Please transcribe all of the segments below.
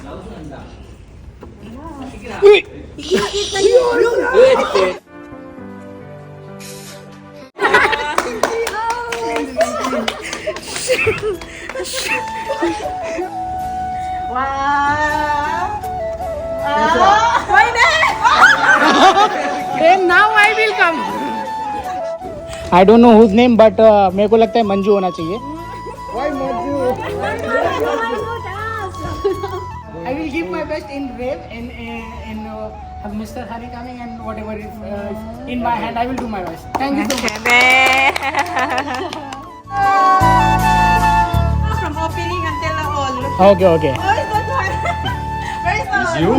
Now I will come. I don't know whose name, but मेरे को लगता है मंजू होना चाहिए. Why Manju? I will give my best in rave and Mr. Hari coming and whatever is in my hand, I will do my best. Thank you so much. From opening until all. Okay, okay. Where is you?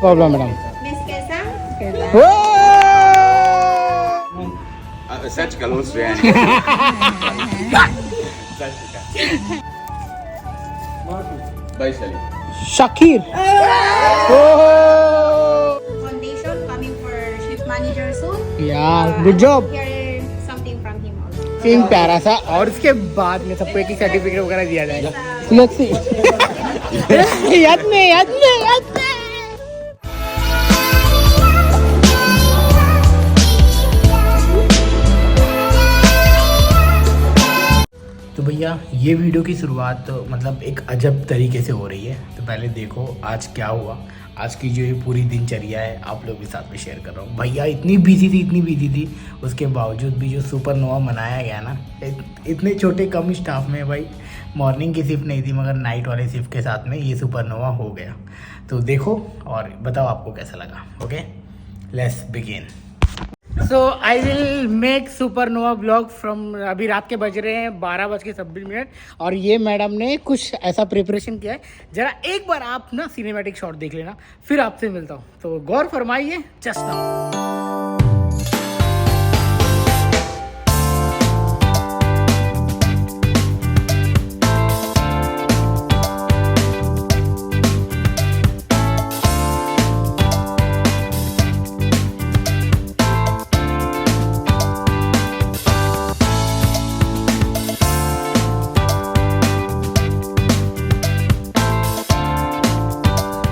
Problem, madam. Miss Kesang? Sach kalau Srian. Baisali. Shakir. Foundation coming for shift manager soon. Yeah, good job. Hear something from him also. Same प्यारा सा और उसके बाद में सबको एक certificate वगैरह दिया जाएगा. Let's see. याद में. तो भैया ये वीडियो की शुरुआत मतलब एक अजब तरीके से हो रही है. तो पहले देखो आज क्या हुआ. आज की जो ये पूरी दिनचर्या है आप लोग के साथ में शेयर कर रहा हूँ. भैया इतनी बिजी थी उसके बावजूद भी जो सुपरनोवा मनाया गया ना, इतने छोटे कम स्टाफ में भाई मॉर्निंग की शिफ्ट नहीं थी मगर नाइट वाले शिफ्ट के साथ में ये सुपरनोवा हो गया. तो देखो और बताओ आपको कैसा लगा. Okay let's begin. So I will make supernova blog from. अभी रात के बज रहे हैं 12:26 और ये मैडम ने कुछ ऐसा प्रिपरेशन किया है. जरा एक बार आप ना सिनेमैटिक शॉट देख लेना फिर आपसे मिलता हूँ. तो गौर फरमाइए. जस्ट नाउ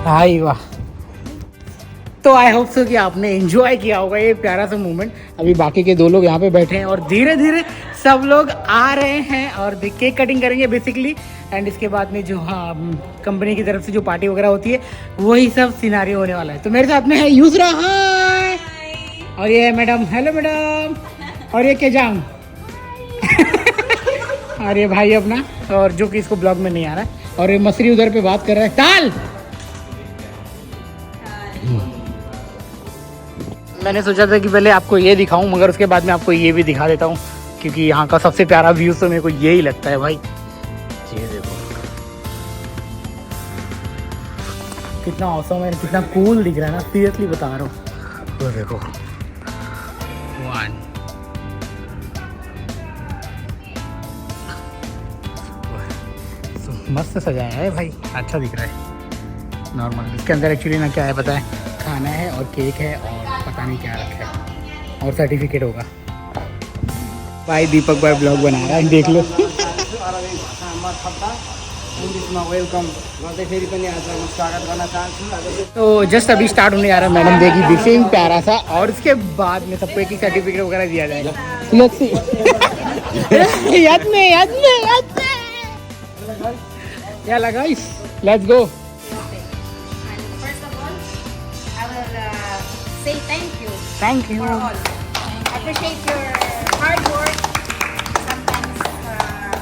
हाय वाह. तो आई होप सो कि आपने एंजॉय किया होगा ये प्यारा सा मोमेंट. अभी बाकी के 2 लोग यहाँ पे बैठे हैं और धीरे धीरे सब लोग आ रहे हैं और केक कटिंग करेंगे बेसिकली. एंड इसके बाद में जो कंपनी की तरफ से जो पार्टी वगैरह होती है वही सब सिनारियो होने वाला है. तो मेरे साथ में है यूसरा. हाय. और ये है मैडम. Hello madam. और ये केजांग. और ये भाई अपना और जो कि इसको ब्लॉग में नहीं आ रहा है. और ये मसरी उधर पे बात कर रहा है. ताल. मैंने सोचा था कि पहले आपको ये दिखाऊं मगर उसके बाद में आपको ये भी दिखा देता हूँ क्योंकि यहाँ का सबसे प्यारा व्यू तो मेरे को यही लगता है भाई. ये देखो कितना औसम है, कितना कूल दिख रहा है ना. सीरियसली बता रहा हूँ. तो देखो 1 मस्त सजाया है भाई. अच्छा दिख रहा है. नॉर्मल इसके अंदर एक्चुअली ना क्या है पता है, खाना है और केक है और पता नहीं क्या रखा है और सर्टिफिकेट होगा. भाई दीपक भाई ब्लॉग बना रहा है देख लो. तो जस्ट अभी स्टार्ट होने जा रहा है. मैडम देगी दिखेंगे प्यारा सा और उसके बाद में सबको एक सर्टिफिकेट वगैरह दिया जाएगा. Let's see. याद में. Yeah, guys, let's go. First of all, I will say thank you. Thank you. For all. I appreciate your hard work. Sometimes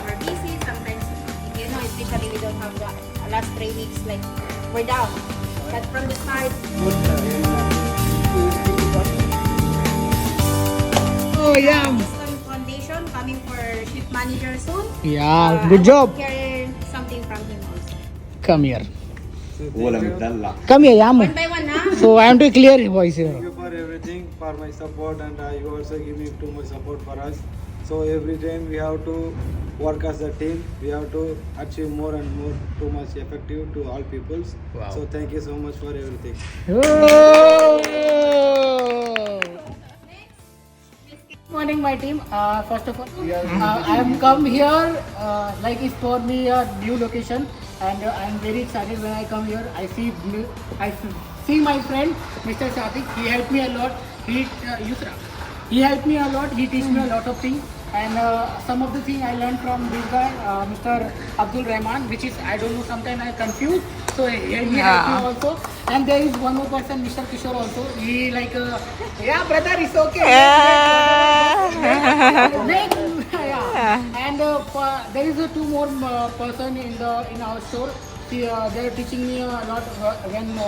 we're busy, sometimes, especially we don't have the last 3 weeks, like, we're down. But from the start, Oh, yeah. System Foundation coming for shift manager soon. Yeah, good job. Hear something from him also. Come here. Come here, Yamu. One by one, huh? So I am to clear your voice here. Thank you for everything, for my support, and you also give me too much support for us. So every time we have to work as a team. We have to achieve more and more, too much effective to all peoples. Wow. So thank you so much for everything. Oh! morning, my team. First of all, I am come here like it's for me a new location, and I am very excited when I come here. I see my friend Mr. Sadiq. He helped me a lot. Yusra. He helped me a lot. He teach me a lot of things. And some of the things I learned from this guy, Mr. Abdul Rahman, which is, I don't know, sometimes I confuse. So he helped me also. And there is one more person, Mr. Kishore also. He like, yeah, brother, it's okay. And there is two more person in our store. They are teaching me a lot when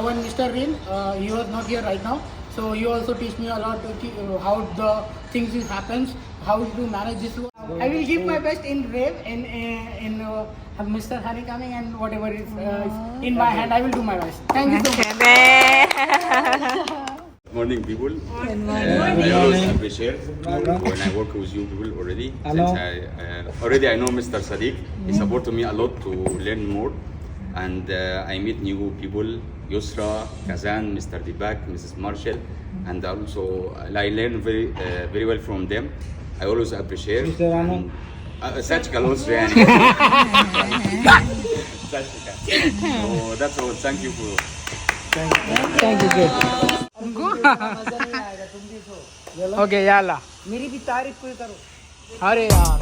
when Mr. Rin, he was not here right now. So you also teach me a lot how the things happens, how to manage this one. I will give my best in rave, in Mr. Hari coming, and whatever is in my hand, I will do my best. Thank you so much. Morning, people. I always appreciate when I work with you people already. Hello. Since I know Mr. Sadiq. He supported me a lot to learn more, and I meet new people. Yusra, Kazan, Mr. Dibak, Mrs. Marshall, and also I learn very well from them. I always appreciate. Mr. Rano. Sajkal also. So that's all. Thank you for. Thank you, good. Okay, yalla. मेरी भी तारीफ कोई करो. अरे यार.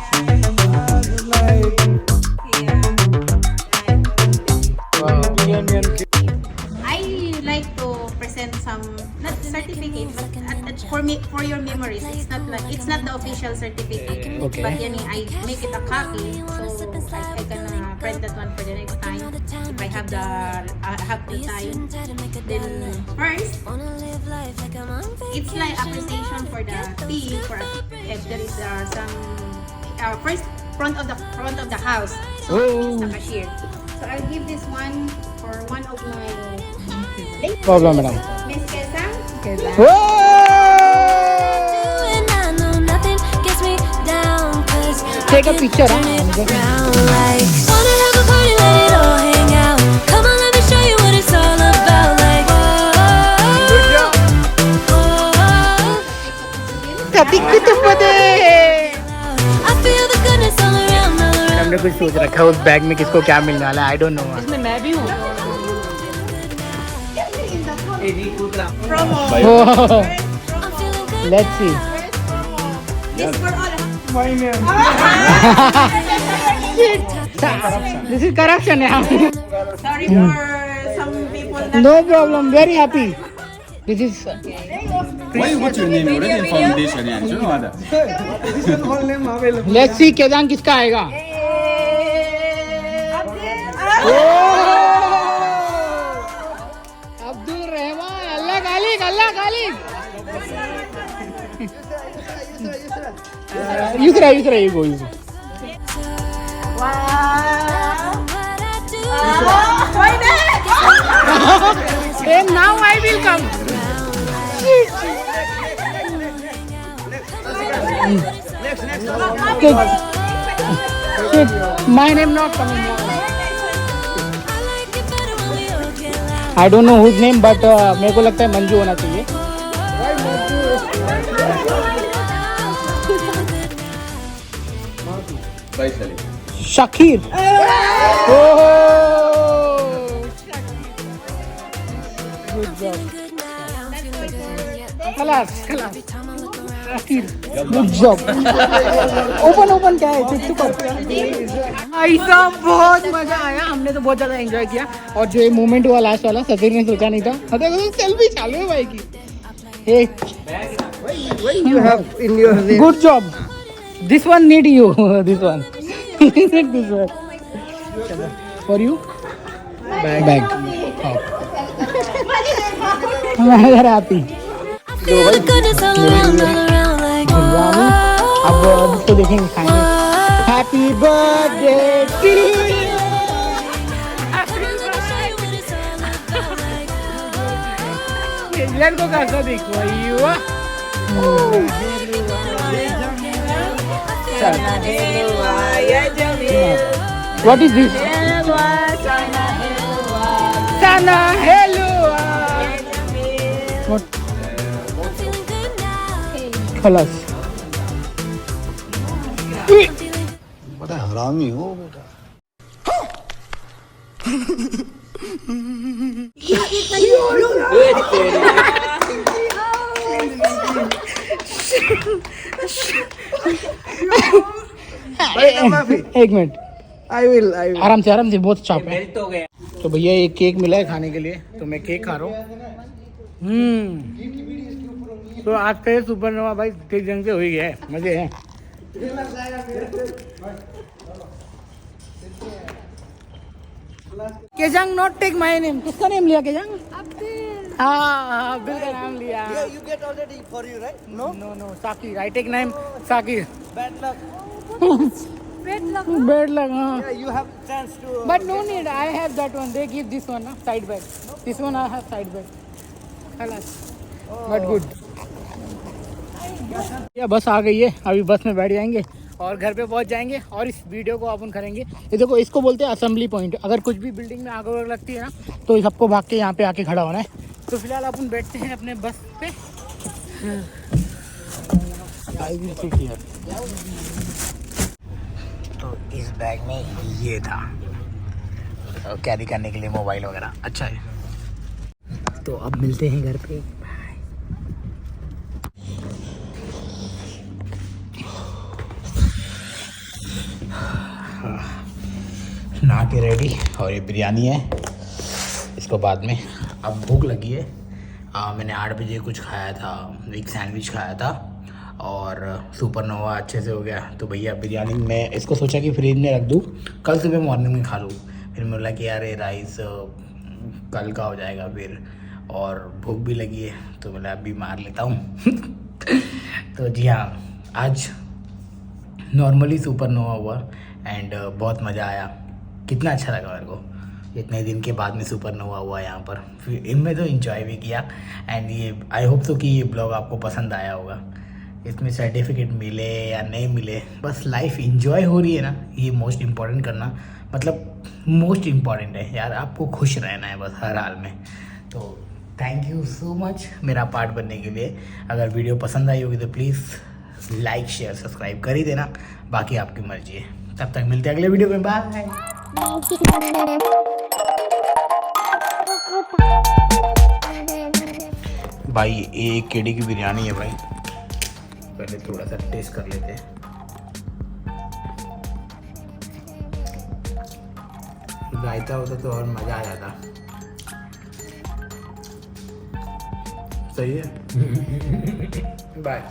I like to present some not certificate, but for your memories. It's not the official certificate. Okay. But I make it a copy, so I can print that one for the next time if I have the time. Then first, it's like appreciation for the team. For if there is some first front of the house. So it's the cashier. So I'll give this one for one of my late Problem, madam. Miss Kesang. Take a picture, huh? हमने कुछ सोच रखा है उस bag में किसको क्या मिलने वाला है. I don't know. इसमें मैं भी हूँ. Promo. Let's see. This for all. My name. This is corruption, yeah. Sorry for some people that No problem. Very happy. This is. Why you put your name already in foundation? Yeah, you know what? This is all name available. Let's see केदान किसका आएगा. अब्दुल रहमान. अल्लाह garlic, Allah garlic. Yusra, you go. And now I will come. Shit, my name not coming now. I don't know whose name, but मेरे को लगता है मंजू होना चाहिए. Baisali. Shakir. Oh, good job. Kalas. Shakir. Good job. Open क्या है? चुप ऐसा बहुत मजा आया. हमने तो बहुत ज्यादा एंजॉय किया. और जो ये मोमेंट हुआ लास्ट वाला, सफीर ने सोचा नहीं था. सेल्फी चालू है भाई की. You have in your name. Good job. This one need you. This one. This one. For you? Bag. Oh. I'm very happy. अब इसको देखेंगे खाएंगे. Happy birthday to you. लड़कों का ऐसा देखो युवा. What is this? Sana hello. What? खलास. बड़ा हरामी हो बेटा. एक मिनट, I will. आराम से बहुत चाप है. तो भैया एक केक मिला है खाने के लिए, तो मैं केक खा रहा हूँ. तो आज का ये सुपरनोवा भाई ठीक ढंग से हो ही गया है, मजे हैं. Kejang not take my name. किसका नेम लिया केजंग? हाँ, अब्दुल का नाम लिया. You get already for you, right? No. No, Sakir. I take name Sakir. Bad luck. Bad luck. हाँ. Yeah, you have chance to. But no need. I have that one. They give this one, na side bag. This one I have side bag. Halas. But good. या बस आ गई है. अभी बस में बैठ जाएंगे और घर पे पहुंच जाएंगे और इस वीडियो को अपन करेंगे. ये देखो, इसको बोलते हैं असेंबली पॉइंट. अगर कुछ भी बिल्डिंग में आग वगैरह लगती है ना, तो सबको भाग के यहाँ पे आके खड़ा होना है. तो फिलहाल अपन बैठते हैं अपने बस पे. तो इस बैग में ये था कैरी करने के लिए, मोबाइल वगैरह. अच्छा है. तो अब मिलते हैं घर पे. नहा के रेडी, और ये बिरयानी है. इसको बाद में. अब भूख लगी है. मैंने 8 बजे कुछ खाया था, एक सैंडविच खाया था और सुपरनोवा अच्छे से हो गया. तो भैया बिरयानी मैं इसको सोचा कि फ्रिज में रख दूँ, कल सुबह मॉर्निंग में खा लूँ. फिर मैं बोला कि यार ये राइस कल का हो जाएगा फिर, और भूख भी लगी है तो बोला अभी मार लेता हूँ. तो जी हाँ, आज नॉर्मली सुपरनोवा हुआ एंड बहुत मज़ा आया. कितना अच्छा लगा मेरे को, इतने दिन के बाद में सुपरनोवा हुआ यहाँ पर. फिर इनमें तो एंजॉय भी किया. एंड ये आई होप सो कि ये ब्लॉग आपको पसंद आया होगा. इसमें सर्टिफिकेट मिले या नहीं मिले, बस लाइफ एंजॉय हो रही है ना, ये मोस्ट इम्पॉर्टेंट करना, मतलब मोस्ट इम्पॉर्टेंट है यार. आपको खुश रहना है बस हर हाल में. तो थैंक यू सो मच मेरा पार्ट बनने के लिए. अगर वीडियो पसंद आई होगी तो प्लीज़ लाइक शेयर सब्सक्राइब कर ही देना. बाकी आपकी मर्जी है. तब तक मिलते हैं अगले वीडियो में. बाय. भाई एक केडी की बिरयानी है भाई. पहले थोड़ा सा टेस्ट कर लेते हैं. रायता होता तो और मज़ा आ जाता. सही है. Bye.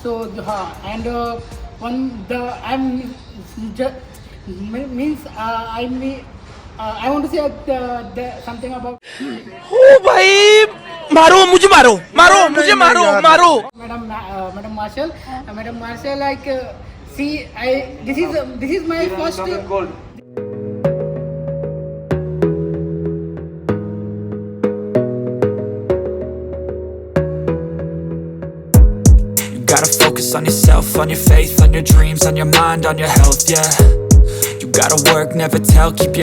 So and on the I want to say something about. ओ भाई मारो मुझे मारो. Madam Marshall, like see, this is my first. Gotta focus on yourself, on your faith, on your dreams, on your mind, on your health, yeah. You gotta work, never tell, keep your